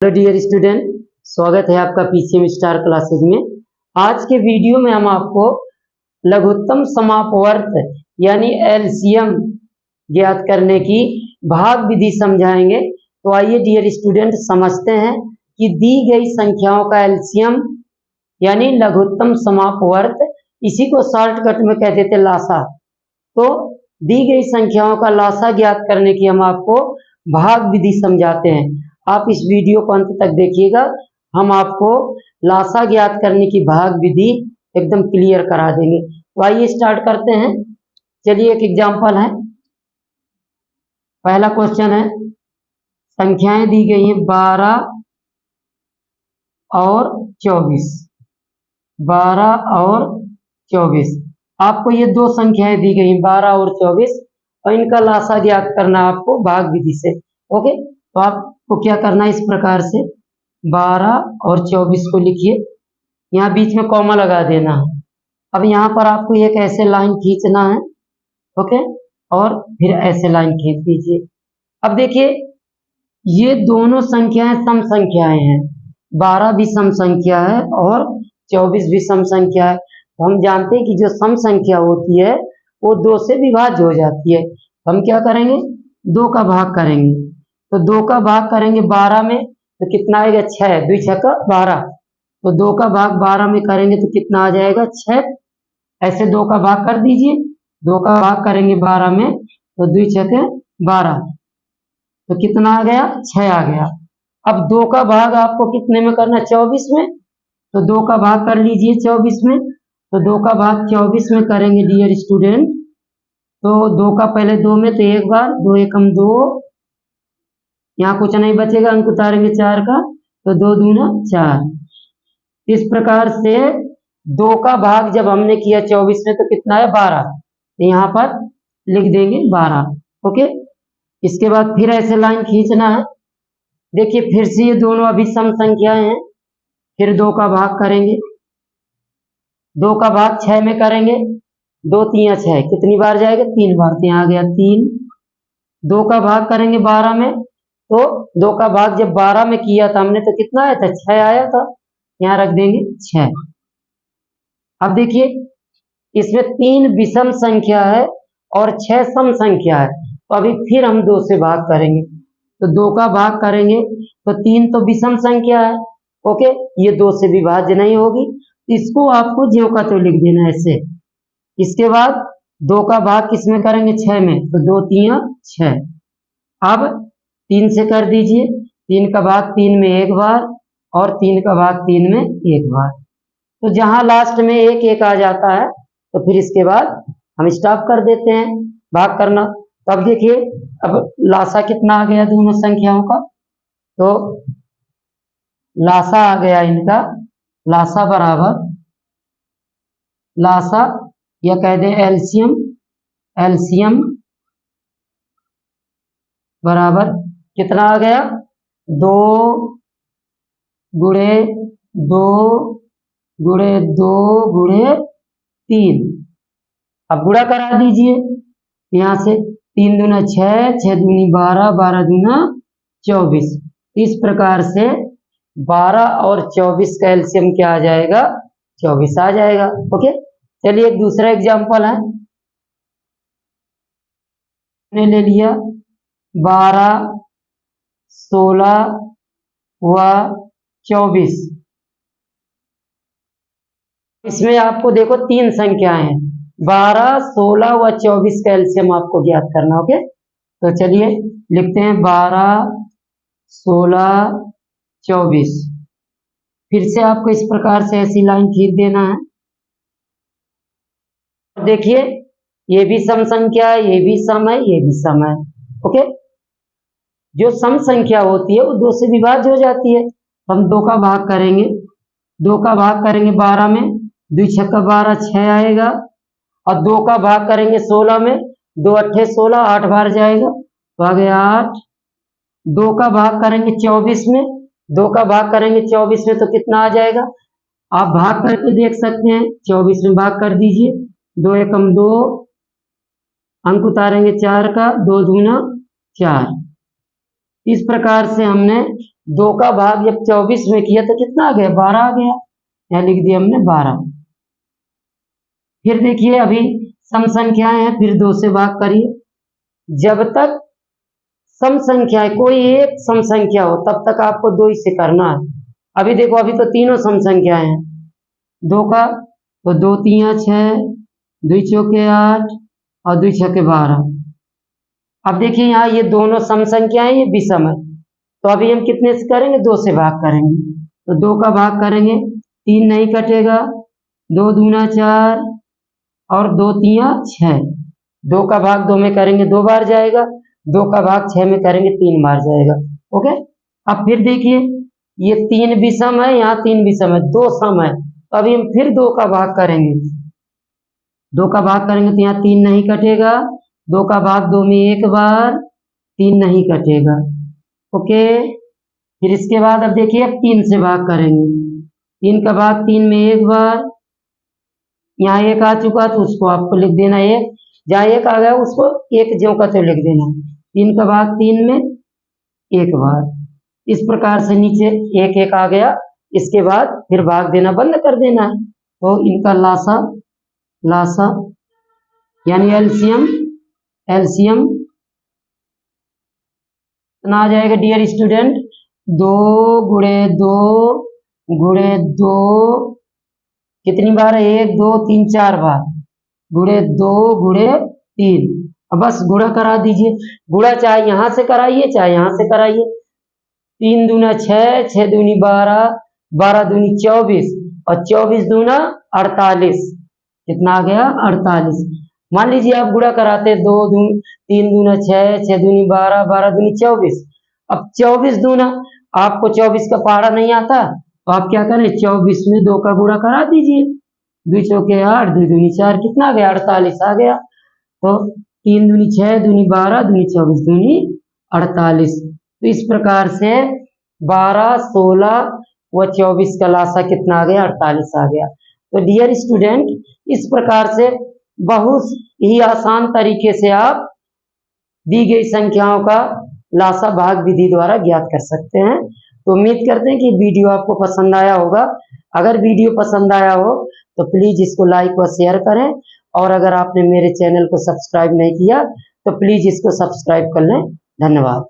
Hello dear student, स्वागत है आपका पीसीएम स्टार क्लासेज में। आज के वीडियो में हम आपको लघुत्तम समापवर्त यानी एलसीएम ज्ञात करने की भाग विधि समझाएंगे। तो आइए डियर स्टूडेंट समझते हैं कि दी गई संख्याओं का एलसीएम यानी लघुत्तम समापवर्त, इसी को शॉर्टकट में कहते थे लासा। तो दी गई संख्याओं का लासा ज्ञात करने की हम आपको भाग विधि समझाते हैं। आप इस वीडियो को अंत तक देखिएगा, हम आपको लासा ज्ञात करने की भाग विधि एकदम क्लियर करा देंगे। तो आइए स्टार्ट करते हैं। चलिए एक एग्जांपल है। पहला क्वेश्चन है, संख्याएं दी गई हैं 12 और 24। 12 और 24, आपको ये दो संख्याएं दी गई 12 और 24 और इनका लासा ज्ञात करना आपको भाग विधि से। ओके, तो आपको क्या करना है, इस प्रकार से 12 और 24 को लिखिए, यहाँ बीच में कॉमा लगा देना है। अब यहाँ पर आपको एक ऐसे लाइन खींचना है, ओके, और फिर ऐसे लाइन खींच दीजिए। अब देखिए ये दोनों संख्याएं सम संख्याएं हैं, 12 भी सम संख्या है और 24 भी सम संख्या है। तो हम जानते हैं कि जो सम संख्या होती है वो 2 से विभाज्य हो जाती है। हम क्या करेंगे, 2 का भाग करेंगे। तो 2 का भाग करेंगे 12 में तो कितना आएगा, 6। 2 6 12। तो 2 का भाग 12 में करेंगे तो कितना आ जाएगा, 6। ऐसे 2 का भाग कर दीजिए। 2 का भाग करेंगे 12 में तो 2 6 12, तो कितना आ गया, 6 आ गया। अब 2 का भाग आपको कितने में करना है, 24 में। तो 2 का भाग कर लीजिए 24 में। तो 2 का भाग 24 में करेंगे डियर स्टूडेंट, तो 2 का पहले 2 में तो एक बार, 2 एकम 2, यहाँ कुछ नहीं बचेगा, अंक उतारेंगे 4 का तो 2 दूना 4। इस प्रकार से 2 का भाग जब हमने किया 24 में तो कितना है, 12। तो यहाँ पर लिख देंगे 12। ओके, इसके बाद फिर ऐसे लाइन खींचना है। देखिए फिर से ये दोनों अभी सम संख्याएं हैं, फिर 2 का भाग करेंगे। 2 का भाग 6 में करेंगे, 2 3 6, कितनी बार जाएगा, 3 बार। तो यहाँ आ गया 3। 2 का भाग करेंगे 12 में, तो 2 का भाग जब 12 में किया था हमने तो कितना आया था, 6 आया था। यहाँ रख देंगे 6। अब देखिए इसमें 3 विषम संख्या है और 6 सम संख्या है। तो अभी फिर हम 2 से भाग करेंगे। तो 2 का भाग करेंगे तो 3 तो विषम संख्या है, ओके, ये 2 से विभाज्य नहीं होगी। इसको आपको ज्यों का त्यों लिख देना ऐसे। इसके बाद 2 का भाग किस में करेंगे, 6 में। तो 2 3 6। अब 3 से कर दीजिए। 3 का भाग 3 में एक बार और 3 का भाग 3 में एक बार। तो जहां लास्ट में 1 1 आ जाता है तो फिर इसके बाद हम स्टॉप कर देते हैं भाग करना। तो अब देखिए अब लासा कितना आ गया दोनों संख्याओं का, तो लासा आ गया इनका, लासा बराबर, लासा या कह दे एलसीएम, एलसीएम बराबर कितना आ गया, 2 गुणे 2 गुणे 2 गुणे 3। अब गुणा करा दीजिए यहाँ से, 3 दूना 6, 6 दूनी 12, 12 दूना 24। इस प्रकार से 12 और 24 का एलसीएम क्या आ जाएगा, 24 आ जाएगा। ओके, चलिए एक दूसरा एग्जांपल है। हमने ले लिया 12 16 व 24। इसमें आपको देखो 3 संख्याएं हैं, 12 16 व 24 का एलसीएम आपको ज्ञात करना। ओके, तो चलिए लिखते हैं 12 16 24। फिर से आपको इस प्रकार से ऐसी लाइन खींच देना है। देखिए ये भी सम संख्या है, ये भी सम है, ये भी सम है। ओके, जो सम संख्या होती है वो 2 से विभाज्य हो जाती है। हम 2 का भाग करेंगे, 2 का भाग करेंगे 12 में, 2 6 12, 6 आएगा। और 2 का भाग करेंगे 16 में, 2 8 16, 8 बार जाएगा तो आ गया 8। 2 का भाग करेंगे 24 में, 2 का भाग करेंगे 24 में तो कितना आ जाएगा, आप भाग करके देख सकते हैं। 24 में भाग कर दीजिए, 2 एकम 2, अंक उतारेंगे 4 का, 2 दूना 4। इस प्रकार से हमने 2 का भाग जब 24 में किया तो कितना आ गया, 12 आ गया, यहाँ लिख दिया हमने 12। फिर देखिए अभी सम संख्याएं हैं, फिर 2 से भाग करिए। जब तक सम संख्याएं कोई एक सम संख्या हो तब तक आपको 2 ही से करना है। अभी देखो अभी तो तीनों सम संख्याएं हैं, 2 का तो 2 तिया 6, 2 चौके 8 और 2 छके 12। अब देखिए यहाँ ये दोनों सम संख्याएं, ये विषम है, तो अभी हम कितने से करेंगे, 2 से भाग करेंगे। तो 2 का भाग करेंगे, 3 नहीं कटेगा, 2 दूना 4 और 2 तिया 6। 2 का भाग 2 में करेंगे 2 बार जाएगा, 2 का भाग 6 में करेंगे 3 बार जाएगा। ओके, अब फिर देखिए ये 3 विषम है, यहाँ 3 विषम है, 2 सम है, तो अभी हम फिर 2 का भाग करेंगे। 2 का भाग करेंगे तो यहाँ 3 नहीं कटेगा, 2 का भाग 2 में एक बार, 3 नहीं कटेगा। ओके, फिर इसके बाद अब देखिए अब 3 से भाग करेंगे। 3 का भाग 3 में एक बार, यहाँ 1 आ चुका तो उसको आपको लिख देना 1, जहाँ 1 आ गया उसको 1 ज्यों का त्यों लिख देना। 3 का भाग 3 में एक बार, इस प्रकार से नीचे 1 1 आ गया, इसके बाद फिर भाग देना बंद कर देना है। तो इनका लासा लासा यानी एलसीएम कितना आ जाएगा डियर स्टूडेंट, 2 गुणे 2 गुणे 2 कितनी बार है, 1 2 3 4 बार, गुणे 2 गुणे 3। अब बस गुणा करा दीजिए, गुणा चाहे यहां से कराइए चाहे यहां से कराइए। 3 दूना 6, 6 दूनी 12, 12 दूनी 24 और 24 दूना 48। कितना आ गया, 48। मान लीजिए आप गुणा कराते 3 दूना 6, 6 दूनी 12, 12 दूनी 24। अब 24 दूना, आपको 24 का पहाड़ा नहीं आता तो आप क्या करें, 24 में 2 का गुणा करा दीजिए, 2 चौके 8, 2 दूनी 4, कितना आ गया, 48 आ गया। तो 3 दूनी 6, दूनी 12, दूनी 24, दूनी 48। तो इस प्रकार से 12, 16 व 24 का लासा कितना आ गया, 48 आ गया। तो डियर स्टूडेंट, इस प्रकार से बहुत ही आसान तरीके से आप दी गई संख्याओं का लासा भाग विधि द्वारा ज्ञात कर सकते हैं। तो उम्मीद करते हैं कि वीडियो आपको पसंद आया होगा। अगर वीडियो पसंद आया हो तो प्लीज इसको लाइक व शेयर करें, और अगर आपने मेरे चैनल को सब्सक्राइब नहीं किया तो प्लीज इसको सब्सक्राइब कर लें। धन्यवाद।